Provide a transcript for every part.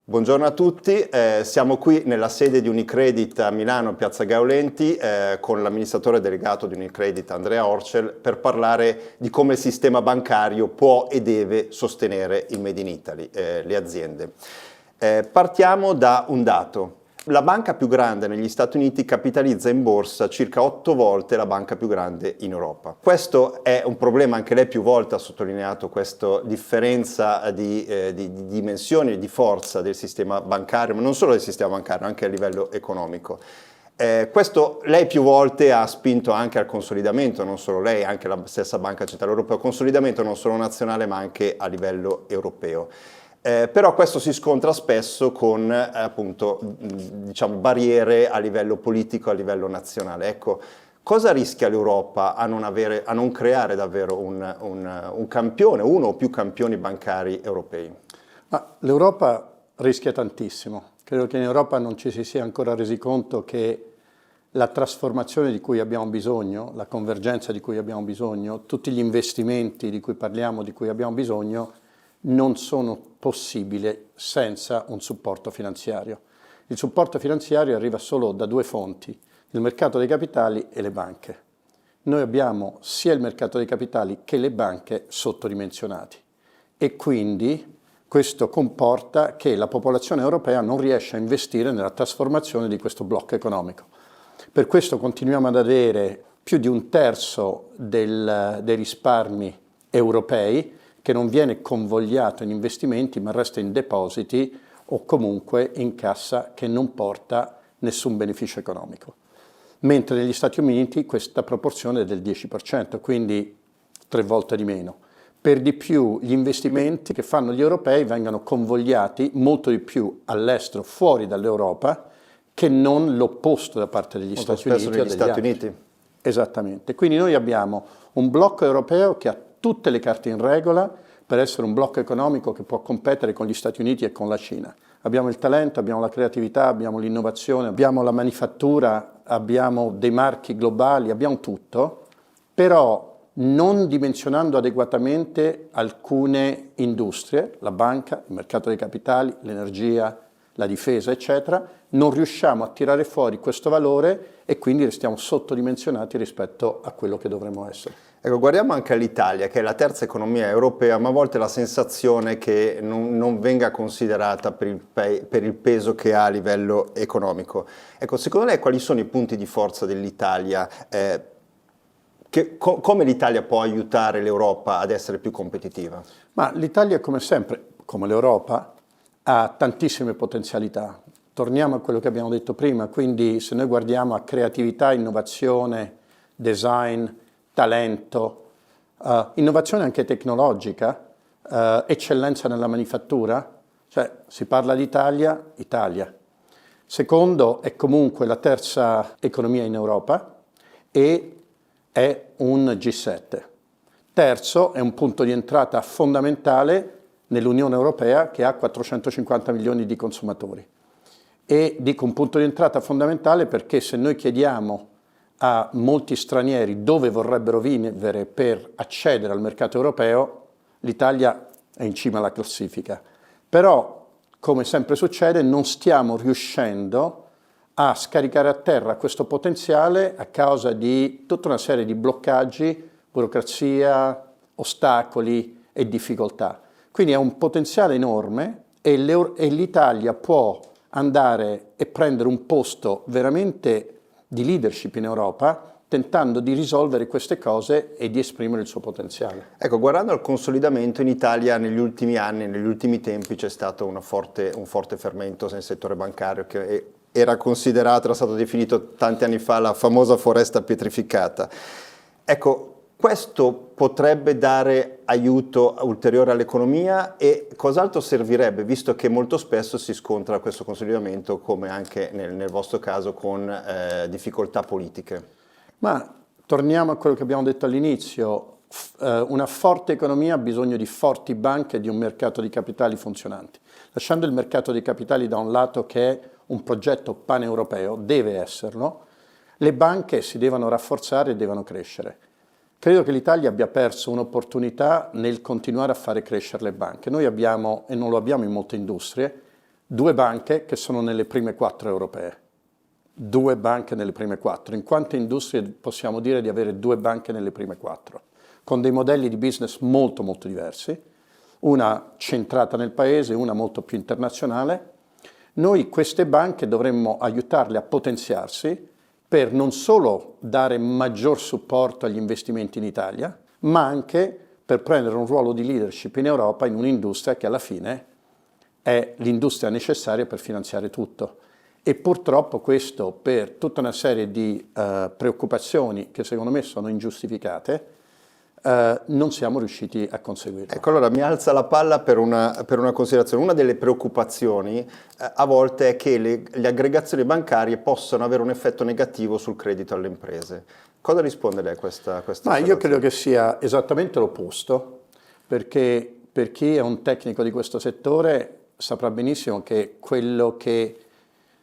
Buongiorno a tutti, siamo qui nella sede di Unicredit a Milano, Piazza Gaulenti, con l'amministratore delegato di Unicredit Andrea Orcel per parlare di come il sistema bancario può e deve sostenere il Made in Italy, le aziende. Partiamo da un dato. La banca più grande negli Stati Uniti capitalizza in borsa circa 8 volte la banca più grande in Europa. Questo è un problema, anche lei più volte ha sottolineato questa differenza di dimensioni e di forza del sistema bancario, ma non solo del sistema bancario, anche a livello economico. Questo lei più volte ha spinto anche al consolidamento, non solo lei, anche la stessa Banca Centrale Europea, consolidamento non solo nazionale ma anche a livello europeo. Però questo si scontra spesso con appunto, diciamo, barriere a livello politico, a livello nazionale. Ecco, cosa rischia l'Europa a non creare davvero un campione, uno o più campioni bancari europei? L'Europa rischia tantissimo. Credo che in Europa non ci si sia ancora resi conto che la trasformazione di cui abbiamo bisogno, la convergenza di cui abbiamo bisogno, tutti gli investimenti di cui parliamo, di cui abbiamo bisogno, non sono possibili senza un supporto finanziario. Il supporto finanziario arriva solo da due fonti, il mercato dei capitali e le banche. Noi abbiamo sia il mercato dei capitali che le banche sottodimensionati e quindi questo comporta che la popolazione europea non riesce a investire nella trasformazione di questo blocco economico. Per questo continuiamo ad avere più di un terzo dei risparmi europei che non viene convogliato in investimenti ma resta in depositi o comunque in cassa che non porta nessun beneficio economico. Mentre negli Stati Uniti questa proporzione è del 10%, quindi 3 volte di meno. Per di più gli investimenti che fanno gli europei vengono convogliati molto di più all'estero, fuori dall'Europa, che non l'opposto da parte degli Stati Uniti. Negli Stati Uniti. Esattamente. Quindi noi abbiamo un blocco europeo che ha tutte le carte in regola per essere un blocco economico che può competere con gli Stati Uniti e con la Cina. Abbiamo il talento, abbiamo la creatività, abbiamo l'innovazione, abbiamo la manifattura, abbiamo dei marchi globali, abbiamo tutto, però non dimensionando adeguatamente alcune industrie, la banca, il mercato dei capitali, l'energia, la difesa, eccetera, non riusciamo a tirare fuori questo valore e quindi restiamo sottodimensionati rispetto a quello che dovremmo essere. Ecco, guardiamo anche all'Italia, che è la terza economia europea, ma a volte la sensazione che non venga considerata per il peso che ha a livello economico. Ecco, secondo lei quali sono i punti di forza dell'Italia? Come l'Italia può aiutare l'Europa ad essere più competitiva? Ma l'Italia, come sempre, come l'Europa, ha tantissime potenzialità. Torniamo a quello che abbiamo detto prima, quindi se noi guardiamo a creatività, innovazione, design, talento, innovazione anche tecnologica, eccellenza nella manifattura, cioè si parla di Italia. Secondo, è comunque la terza economia in Europa e è un G7. Terzo, è un punto di entrata fondamentale nell'Unione Europea che ha 450 milioni di consumatori. E dico un punto di entrata fondamentale perché se noi chiediamo a molti stranieri dove vorrebbero vivere per accedere al mercato europeo, l'Italia è in cima alla classifica. Però, come sempre succede, non stiamo riuscendo a scaricare a terra questo potenziale a causa di tutta una serie di bloccaggi, burocrazia, ostacoli e difficoltà. Quindi è un potenziale enorme e l'Italia può andare e prendere un posto veramente di leadership in Europa, tentando di risolvere queste cose e di esprimere il suo potenziale. Ecco, guardando al consolidamento in Italia negli ultimi anni, negli ultimi tempi c'è stato un forte fermento nel settore bancario che era stato definito tanti anni fa la famosa foresta pietrificata. Ecco, questo potrebbe dare aiuto ulteriore all'economia e cos'altro servirebbe, visto che molto spesso si scontra questo consolidamento, come anche nel vostro caso, con difficoltà politiche? Ma torniamo a quello che abbiamo detto all'inizio, una forte economia ha bisogno di forti banche e di un mercato di capitali funzionanti. Lasciando il mercato dei capitali da un lato che è un progetto paneuropeo, deve esserlo, le banche si devono rafforzare e devono crescere. Credo che l'Italia abbia perso un'opportunità nel continuare a fare crescere le banche. Noi abbiamo, e non lo abbiamo in molte industrie, 2 banche che sono nelle prime 4 europee. 2 banche nelle prime 4. In quante industrie possiamo dire di avere 2 banche nelle prime 4? Con dei modelli di business molto molto diversi, una centrata nel paese, una molto più internazionale. Noi queste banche dovremmo aiutarle a potenziarsi per non solo dare maggior supporto agli investimenti in Italia, ma anche per prendere un ruolo di leadership in Europa in un'industria che alla fine è l'industria necessaria per finanziare tutto. E purtroppo questo, per tutta una serie di preoccupazioni che secondo me sono ingiustificate, non siamo riusciti a conseguirlo. Ecco, allora mi alza la palla per una considerazione. Una delle preoccupazioni a volte è che le aggregazioni bancarie possano avere un effetto negativo sul credito alle imprese. Cosa risponde lei a questa Io credo che sia esattamente l'opposto, perché per chi è un tecnico di questo settore saprà benissimo che quello che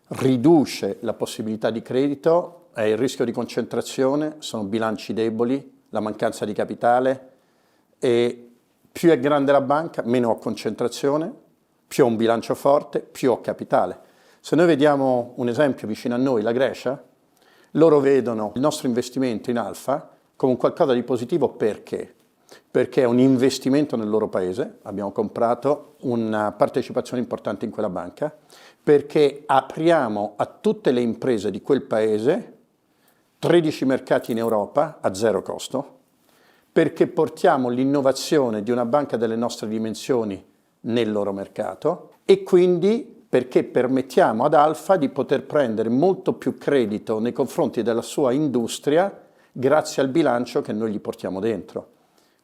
riduce la possibilità di credito è il rischio di concentrazione, sono bilanci deboli, la mancanza di capitale, e più è grande la banca, meno ho concentrazione, più ho un bilancio forte, più ho capitale. Se noi vediamo un esempio vicino a noi, la Grecia, loro vedono il nostro investimento in Alfa come un qualcosa di positivo. Perché? Perché è un investimento nel loro paese, abbiamo comprato una partecipazione importante in quella banca, perché apriamo a tutte le imprese di quel paese 13 mercati in Europa a 0 costo, perché portiamo l'innovazione di una banca delle nostre dimensioni nel loro mercato e quindi perché permettiamo ad Alfa di poter prendere molto più credito nei confronti della sua industria grazie al bilancio che noi gli portiamo dentro.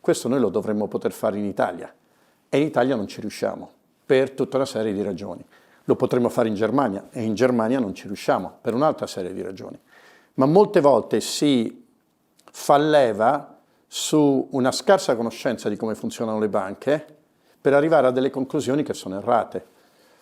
Questo noi lo dovremmo poter fare in Italia e in Italia non ci riusciamo per tutta una serie di ragioni. Lo potremmo fare in Germania e in Germania non ci riusciamo per un'altra serie di ragioni. Ma molte volte si fa leva su una scarsa conoscenza di come funzionano le banche per arrivare a delle conclusioni che sono errate.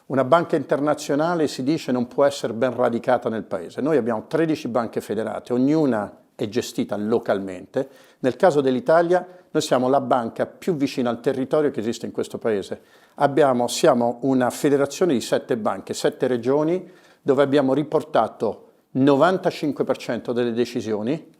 Una banca internazionale, si dice, non può essere ben radicata nel paese. Noi abbiamo 13 banche federate, ognuna è gestita localmente. Nel caso dell'Italia, noi siamo la banca più vicina al territorio che esiste in questo paese. Siamo una federazione di 7 banche, 7 regioni, dove abbiamo riportato 95% delle decisioni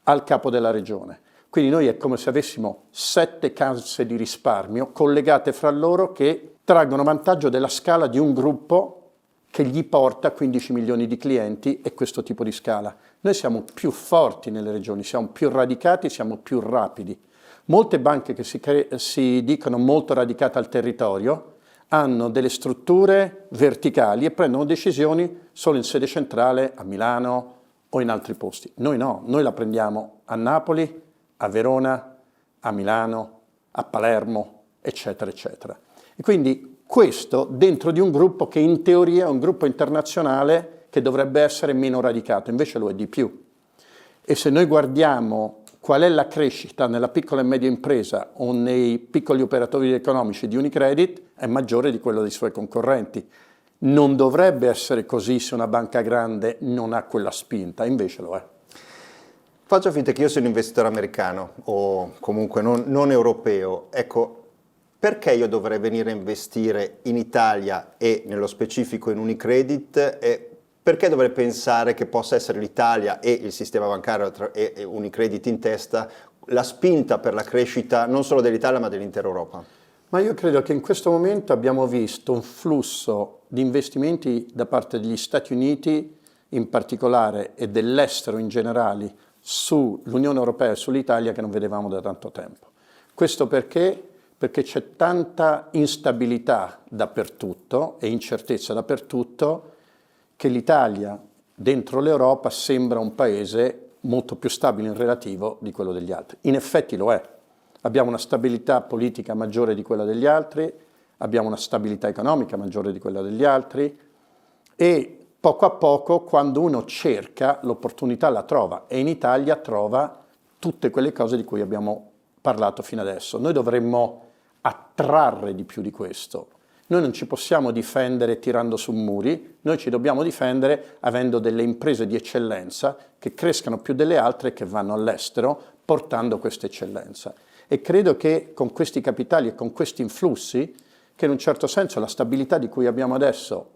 al capo della regione. Quindi noi è come se avessimo 7 casse di risparmio collegate fra loro che traggono vantaggio della scala di un gruppo che gli porta 15 milioni di clienti e questo tipo di scala. Noi siamo più forti nelle regioni, siamo più radicati, siamo più rapidi. Molte banche che si dicono molto radicate al territorio hanno delle strutture verticali e prendono decisioni solo in sede centrale, a Milano o in altri posti. Noi no, noi la prendiamo a Napoli, a Verona, a Milano, a Palermo, eccetera, eccetera. E quindi questo dentro di un gruppo che in teoria è un gruppo internazionale che dovrebbe essere meno radicato, invece lo è di più. E se noi guardiamo qual è la crescita nella piccola e media impresa o nei piccoli operatori economici di Unicredit, è maggiore di quello dei suoi concorrenti. Non dovrebbe essere così se una banca grande non ha quella spinta, invece lo è. Faccio finta che io sia un investitore americano o comunque non europeo. Ecco, perché io dovrei venire a investire in Italia e nello specifico in Unicredit? E perché dovrei pensare che possa essere l'Italia e il sistema bancario e Unicredit in testa la spinta per la crescita non solo dell'Italia ma dell'intera Europa? Ma io credo che in questo momento abbiamo visto un flusso di investimenti da parte degli Stati Uniti in particolare e dell'estero in generale sull'Unione Europea e sull'Italia che non vedevamo da tanto tempo. Questo perché? Perché c'è tanta instabilità dappertutto e incertezza dappertutto che l'Italia dentro l'Europa sembra un paese molto più stabile in relativo di quello degli altri. In effetti lo è. Abbiamo una stabilità politica maggiore di quella degli altri, abbiamo una stabilità economica maggiore di quella degli altri e poco a poco quando uno cerca l'opportunità la trova e in Italia trova tutte quelle cose di cui abbiamo parlato fino adesso. Noi dovremmo attrarre di più di questo. Noi non ci possiamo difendere tirando su muri, noi ci dobbiamo difendere avendo delle imprese di eccellenza che crescano più delle altre e che vanno all'estero portando questa eccellenza. E credo che con questi capitali e con questi influssi, che in un certo senso la stabilità di cui abbiamo adesso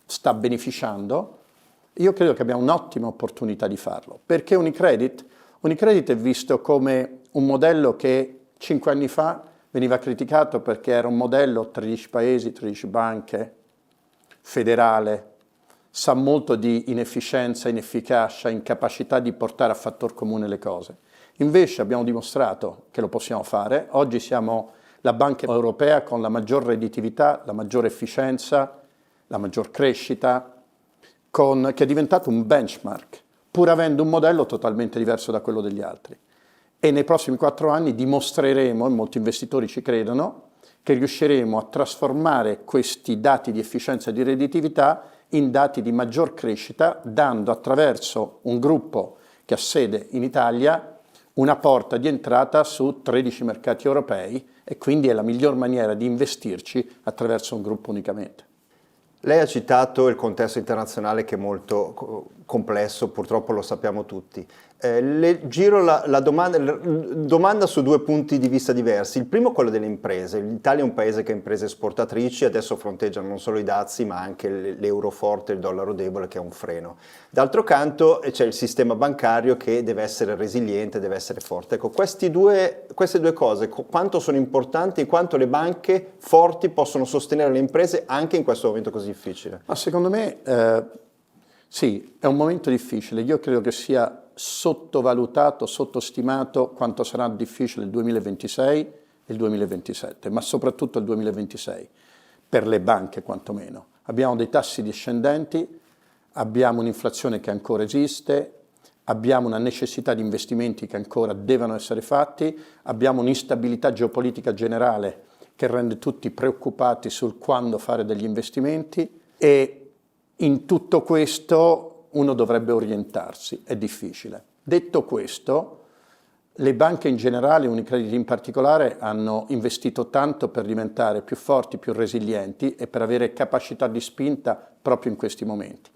sta beneficiando, io credo che abbiamo un'ottima opportunità di farlo. Perché Unicredit è visto come un modello che 5 anni fa veniva criticato perché era un modello 13 paesi, 13 banche, federale, sa molto di inefficienza, inefficacia, incapacità di portare a fattor comune le cose. Invece abbiamo dimostrato che lo possiamo fare. Oggi siamo la banca europea con la maggior redditività, la maggior efficienza, la maggior crescita, che è diventato un benchmark, pur avendo un modello totalmente diverso da quello degli altri. E nei prossimi 4 anni dimostreremo, e molti investitori ci credono, che riusciremo a trasformare questi dati di efficienza e di redditività in dati di maggior crescita, dando attraverso un gruppo che ha sede in Italia una porta di entrata su 13 mercati europei, e quindi è la miglior maniera di investirci attraverso un gruppo unicamente. Lei ha citato il contesto internazionale che è molto complesso, purtroppo lo sappiamo tutti. Le giro la domanda su 2 punti di vista diversi. Il primo è quello delle imprese. L'Italia è un paese che ha imprese esportatrici, adesso fronteggiano non solo i dazi ma anche l'euro forte e il dollaro debole che è un freno. D'altro canto c'è il sistema bancario che deve essere resiliente, deve essere forte. Ecco, queste due cose, quanto sono importanti e quanto le banche forti possono sostenere le imprese anche in questo momento così difficile? Ma secondo me sì, è un momento difficile. Io credo che sia sottovalutato, sottostimato quanto sarà difficile il 2026 e il 2027, ma soprattutto il 2026, per le banche quantomeno. Abbiamo dei tassi discendenti, abbiamo un'inflazione che ancora esiste, abbiamo una necessità di investimenti che ancora devono essere fatti, abbiamo un'instabilità geopolitica generale che rende tutti preoccupati sul quando fare degli investimenti, e in tutto questo uno dovrebbe orientarsi, è difficile. Detto questo, le banche in generale, Unicredit in particolare, hanno investito tanto per diventare più forti, più resilienti e per avere capacità di spinta proprio in questi momenti.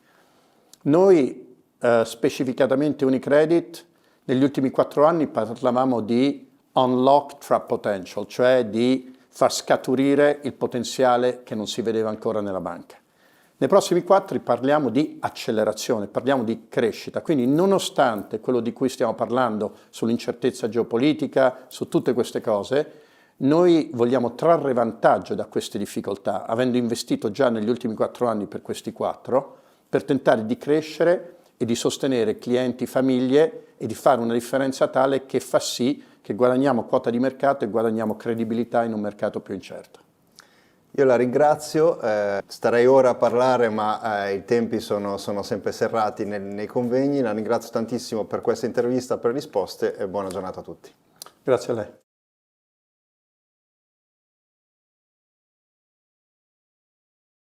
Noi, specificatamente Unicredit, negli ultimi 4 anni parlavamo di unlock trap potential, cioè di far scaturire il potenziale che non si vedeva ancora nella banca. Nei prossimi 4 parliamo di accelerazione, parliamo di crescita, quindi nonostante quello di cui stiamo parlando sull'incertezza geopolitica, su tutte queste cose, noi vogliamo trarre vantaggio da queste difficoltà, avendo investito già negli ultimi 4 anni per questi 4, per tentare di crescere e di sostenere clienti, famiglie e di fare una differenza tale che fa sì che guadagniamo quota di mercato e guadagniamo credibilità in un mercato più incerto. Io la ringrazio, starei ora a parlare ma i tempi sono sempre serrati nei convegni. La ringrazio tantissimo per questa intervista, per le risposte, e buona giornata a tutti. Grazie a lei.